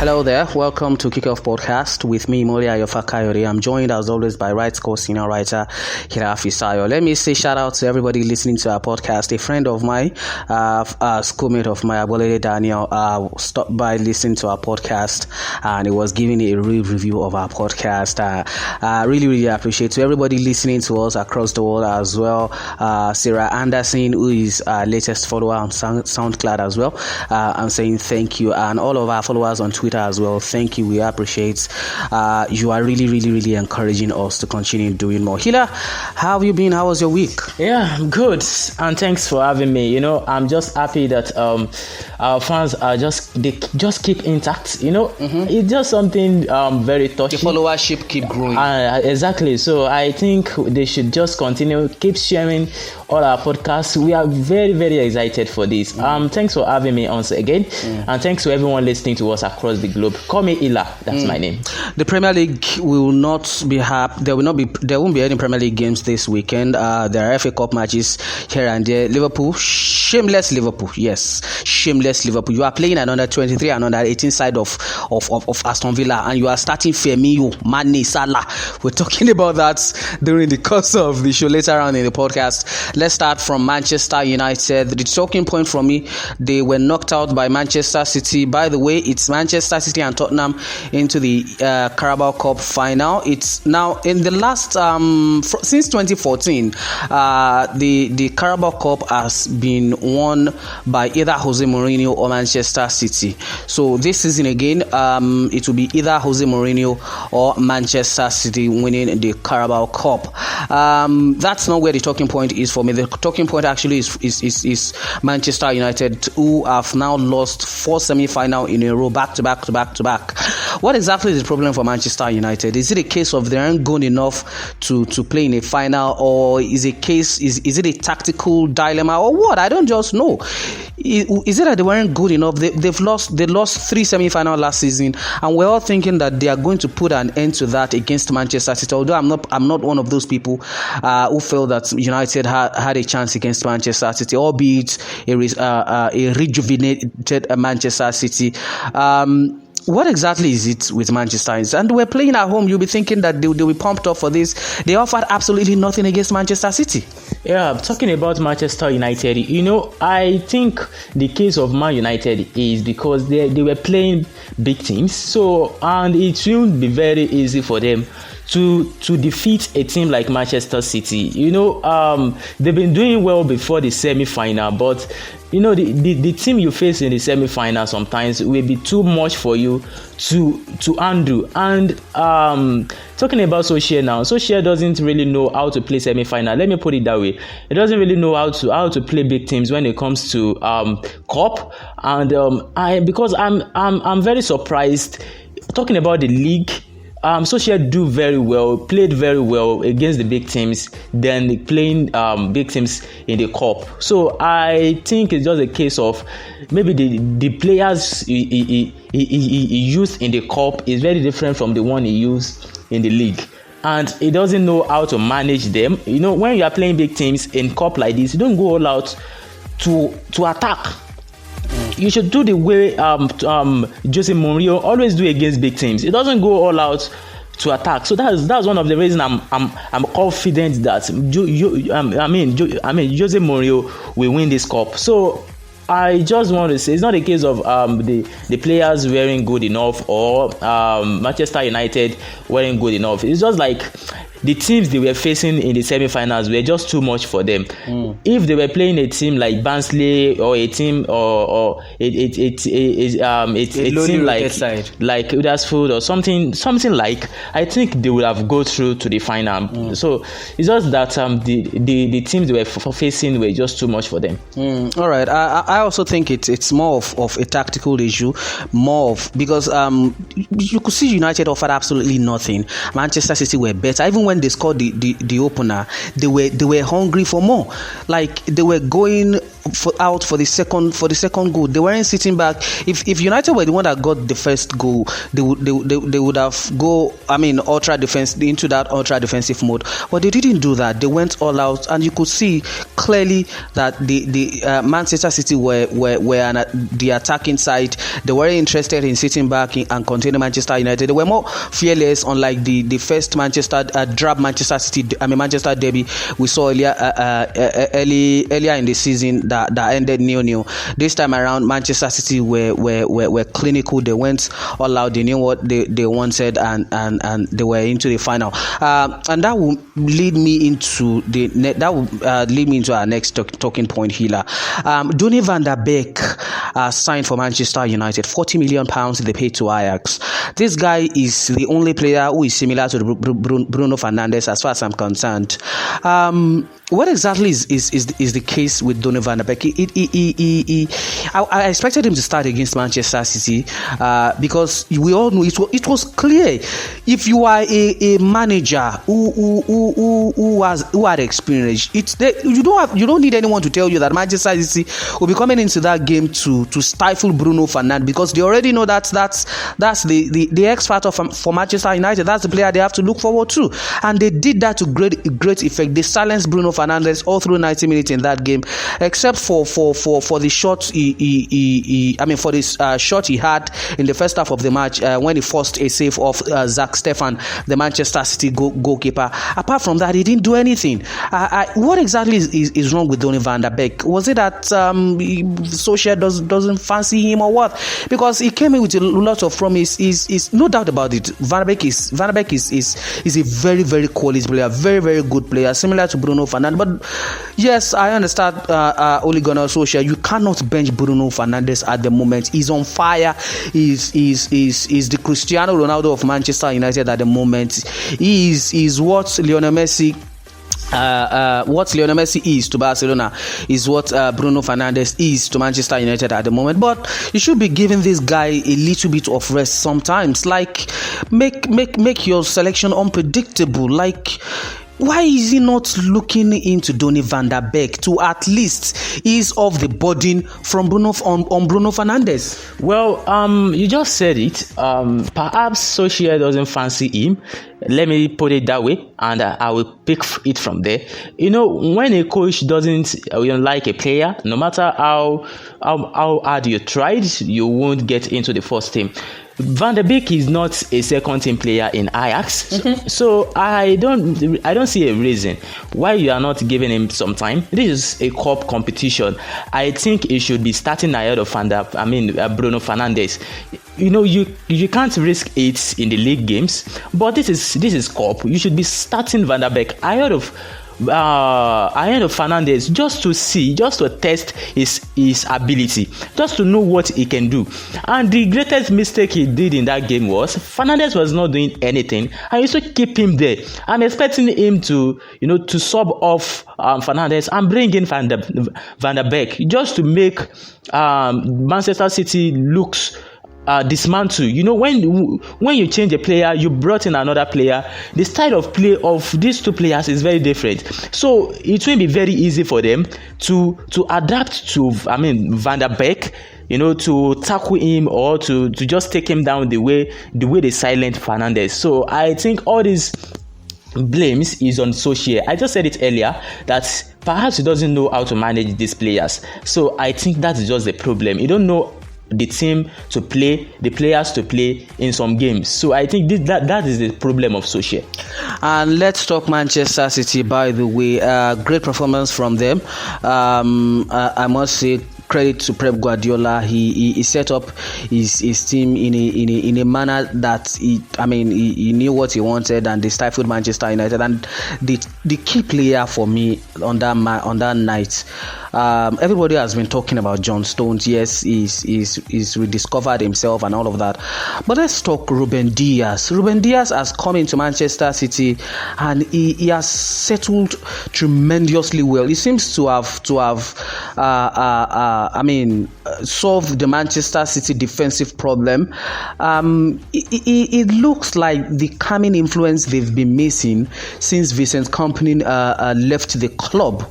Hello there, welcome to Kickoff Podcast with me, Imoleayo Healer. I'm joined as always by Right Score senior writer Hirafisayo. Let me say shout out to everybody listening to our podcast. A friend of mine, a schoolmate of mine, Abolede Daniel, stopped by listening to our podcast and he was giving a real review of our podcast. Really appreciate to everybody listening to us across the world as well. Sarah Anderson, who is our latest follower on SoundCloud as well. I'm saying thank you, and all of our followers on Twitter as well. Thank you. We appreciate. You are really encouraging us to continue doing more. Healer, how have you been? How was your week? Yeah, I'm good, and thanks for having me. I'm just happy that our fans are just keep intact. It's just something very touching. The followership keep growing. Exactly. So I think they should just continue, keep sharing all our podcasts. We are very excited for this. Thanks for having me once again, and thanks to everyone listening to us across the globe. Call me Ila. That's my name. The Premier League will not be there won't be any Premier League games this weekend. There are FA Cup matches here and there. Liverpool, shameless Liverpool. Yes, shameless Liverpool. You are playing an under 23 and under 18 side of Aston Villa, and you are starting Firmino, Mane, Salah. We're talking about that during the course of the show later on in the podcast. Let's start from Manchester United. The talking point for me, they were knocked out by Manchester City. By the way, it's Manchester City and Tottenham into the Carabao Cup final. It's now in the last since 2014, the Carabao Cup has been won by either Jose Mourinho or Manchester City. So this season again, it will be either Jose Mourinho or Manchester City winning the Carabao Cup. That's not where the talking point is for me. The talking point actually is Manchester United, who have now lost 4 semi-final in a row, back to back. What exactly is the problem for Manchester United? Is it a case of they aren't good enough to play in a final, or is it a tactical dilemma, or what? I don't just know. Is it that they weren't good enough? They lost 3 semi-final last season, and we're all thinking that they are going to put an end to that against Manchester City. Although I'm not one of those people who felt that United had a chance against Manchester City, albeit a rejuvenated Manchester City. What exactly is it with Manchester United? And we're playing at home. You'll be thinking that they'll be pumped up for this. They offered absolutely nothing against Manchester City. Yeah, talking about Manchester United, I think the case of Man United is because they were playing big teams. And it won't be very easy for them to defeat a team like Manchester City. They've been doing well before the semi-final, but the team you face in the semi-final sometimes will be too much for you to handle. And talking about Solskjaer now, Solskjaer doesn't really know how to play semi-final. Let me put it that way. He doesn't really know how to play big teams when it comes to cup. And because I'm very surprised. Talking about the league, Solskjaer played very well against the big teams than playing big teams in the cup. So I think it's just a case of maybe the players he used in the cup is very different from the one he used in the league, and he doesn't know how to manage them. When you are playing big teams in cup like this, you don't go all out to attack. You should do the way Jose Mourinho always do against big teams. It doesn't go all out to attack. So that's one of the reasons I'm confident that Jose Mourinho will win this cup. So I just want to say it's not a case of the players weren't good enough or Manchester United weren't good enough. It's just like the teams they were facing in the semi-finals were just too much for them. If they were playing a team like Barnsley or a team or a team like Huddersfield or something like, I think they would have go through to the final. So it's just that the teams they were facing were just too much for them. All right. I also think it's more of a tactical issue, because you could see United offered absolutely nothing. Manchester City were better. Even when they scored the opener, they were hungry for more. Like, they were going out for the second goal. They weren't sitting back. If United were the one that got the first goal, they would have ultra defense into that ultra defensive mode. But they didn't do that. They went all out, and you could see clearly that the Manchester City were on the attacking side. They weren't interested in sitting back and containing Manchester United. They were more fearless, unlike the first drab Manchester derby we saw earlier in the season that ended 0-0. This time around, Manchester City were clinical. They went all out. They knew what they wanted, and they were into the final. And that will lead me into our next talking point, Healer. Donny van der Beek signed for Manchester United. £40 million they paid to Ajax. This guy is the only player who is similar to Bruno Fernandes as far as I'm concerned. What exactly is the case with Donny van der Beek? I expected him to start against Manchester City because we all know it was clear. If you are a manager who had experience, you don't need anyone to tell you that Manchester City will be coming into that game to stifle Bruno Fernandes, because they already know that's the X factor for Manchester United. That's the player they have to look forward to, and they did that to great effect. They silenced Bruno Fernandes all through 90 minutes in that game, except for the shot shot he had in the first half of the match when he forced a save of Zach Stefan, the Manchester City goalkeeper. Apart from that, he didn't do anything. What exactly is wrong with Donny van der Beek? Was it that Solskjaer doesn't fancy him, or what? Because he came in with a lot of promise. Is no doubt about it. Van der Beek is a very, very quality player, very, very good player, similar to Bruno Fernandes. But yes, I understand ole-gunnar-solsjkaer. You cannot bench Bruno Fernandes at the moment. He's on fire. He's the Cristiano Ronaldo of Manchester United at the moment. He is what Lionel Messi is to Barcelona is what Bruno Fernandes is to Manchester United at the moment. But you should be giving this guy a little bit of rest sometimes. Like, make your selection unpredictable. Like, why is he not looking into Donny van der Beek to at least ease off the burden from Bruno Fernandes? Well, you just said it. Perhaps Solskjaer doesn't fancy him. Let me put it that way, and I will pick it from there. You know, when a coach doesn't like a player, no matter how hard you tried, you won't get into the first team. Van der Beek is not a second team player in Ajax, so I don't see a reason why you are not giving him some time. This is a cup competition. I think he should be starting ahead of Bruno Fernandes. You know, you can't risk it in the league games, but this is cup. You should be starting Van der Beek ahead of Fernandes, just to test his ability, just to know what he can do. And the greatest mistake he did in that game was Fernandes was not doing anything, and you should keep him there. I'm expecting him to sub off Fernandes and bring in Van der Beek, just to make Manchester City looks dismantle. You know, when you change a player, you brought in another player, the style of play of these two players is very different. So it will be very easy for them to adapt to Van der Beek, to tackle him or to just take him down the way they silent Fernandes. So I think all these blames is on Solskjaer. I just said it earlier that perhaps he doesn't know how to manage these players. So I think that's just the problem. You don't know the team to play, the players to play in some games. So I think that is the problem of Solskjaer. And let's talk Manchester City, by the way. Great performance from them. I must say, credit to Pep Guardiola. He set up his team in a manner that he knew what he wanted, and they stifled Manchester United. And the key player for me on that night, everybody has been talking about John Stones. Yes, he's rediscovered himself and all of that. But let's talk Ruben Dias. Ruben Dias has come into Manchester City, and he has settled tremendously well. He seems to have solve the Manchester City defensive problem. It looks like the calming influence they've been missing since Vincent Kompany left the club.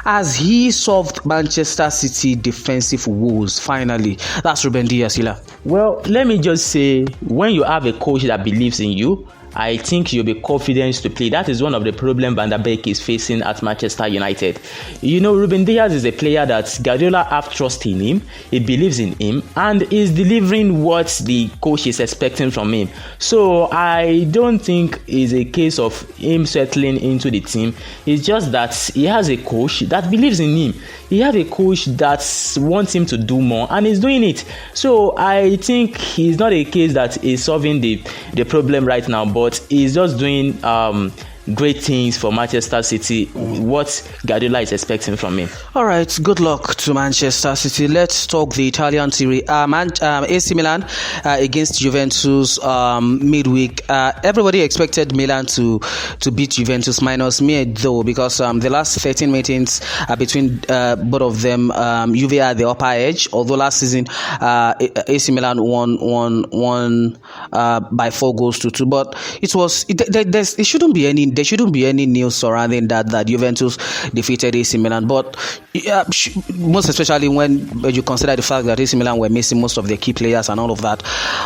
Has he solved Manchester City defensive woes finally? That's Ruben Dias-Healer. Well, let me just say, when you have a coach that believes in you, I think you'll be confident to play. That is one of the problems Van der Beek is facing at Manchester United. Ruben Dias is a player that Guardiola have trust in him, he believes in him, and is delivering what the coach is expecting from him. So I don't think it's a case of him settling into the team. It's just that he has a coach that believes in him. He has a coach that wants him to do more, and he's doing it. So I think it's not a case that is solving the problem right now, but he's just doing great things for Manchester City, what Guardiola is expecting from him. All right, good luck to Manchester City. Let's talk the Italian Serie A. AC Milan against Juventus midweek. Everybody expected Milan to beat Juventus, minus me though, because the last 13 meetings between both of them, Juve at the upper edge. Although last season AC Milan won by 4-2, but it shouldn't be any. There shouldn't be any news surrounding that Juventus defeated AC Milan, but most especially when you consider the fact that AC Milan were missing most of their key players and all of that.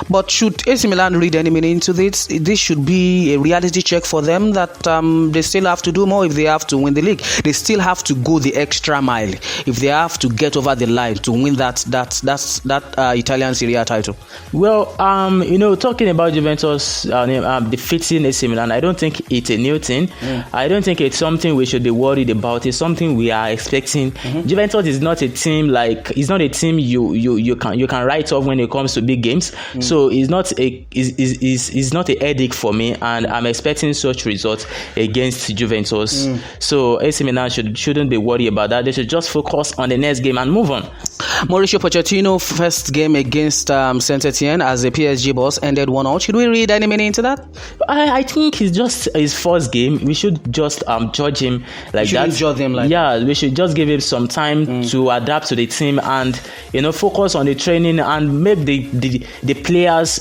But should AC Milan read any meaning into this? This should be a reality check for them that they still have to do more if they have to win the league. They still have to go the extra mile if they have to get over the line to win that Italian Serie A title. Well, talking about Juventus defeating AC Milan, I don't think it's a new thing. I don't think it's something we should be worried about. It's something we are expecting. Juventus is not a team you can write off when it comes to big games. So it's not a headache for me, and I'm expecting such results against Juventus. So AC Milan shouldn't be worried about that. They should just focus on the next game and move on. Mauricio Pochettino first game against Saint Etienne as a PSG boss ended 1-0. Should we read any meaning into that? I think it's just his first game. We should just judge him like that. Judge him like we should just give him some time to adapt to the team and focus on the training and make the players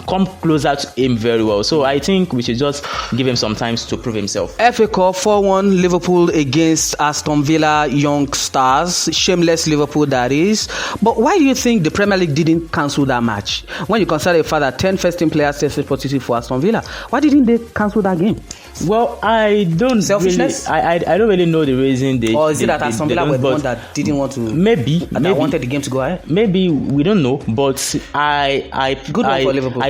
come closer to him very well. So I think we should just give him some time to prove himself. FA Cup 4-1 Liverpool against Aston Villa Young Stars. Shameless Liverpool, that is. But why do you think the Premier League didn't cancel that match? When you consider the fact that 10 first-team players tested positive for Aston Villa, why didn't they cancel that game? Well, I don't selfishness. Really, I don't really know the reason they. Or is it that Aston Villa were the one that didn't want to? Maybe wanted the game to go ahead. Maybe we don't know, but I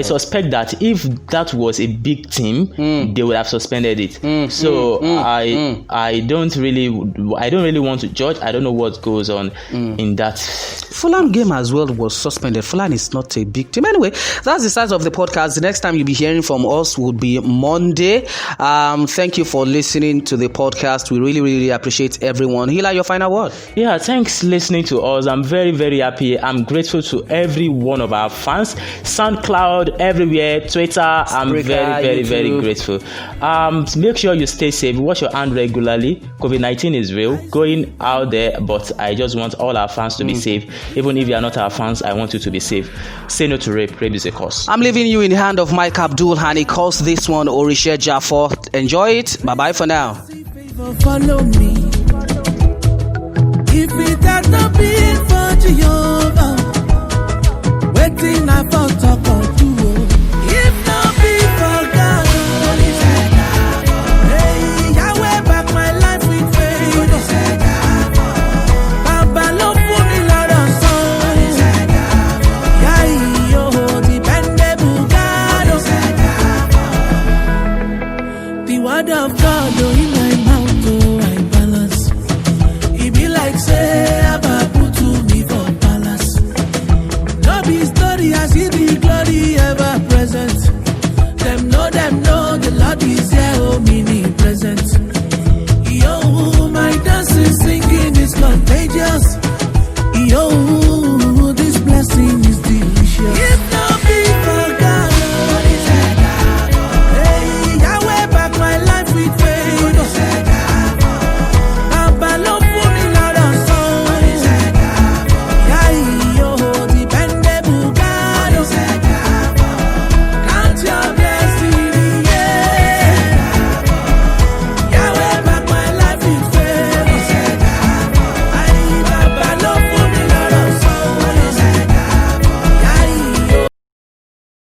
suspect that if that was a big team, they would have suspended it. I don't really want to judge. I don't know what goes on in that. Fulham game as well was suspended. Fulham is not a big team. Anyway, that's the size of the podcast. The next time you'll be hearing from us would be Monday. Thank you for listening to the podcast. We really, really appreciate everyone. Healer, your final word. Yeah, thanks listening to us. I'm very, very happy. I'm grateful to every one of our fans. SoundCloud, everywhere, Twitter. I'm Spreaker, very, very, YouTube. very grateful. Make sure you stay safe. Wash your hand regularly. COVID-19 is real. Going out there, but I just want all our fans to be safe. Even if you are not our fans, I want you to be safe. Say no to rape. Rape is a cause. I'm leaving you in the hand of Mike Abdul, and he calls this one Orishe Jaffor. Enjoy it. Bye-bye for now. Follow me. If it had not been for Jehovah, waiting I thought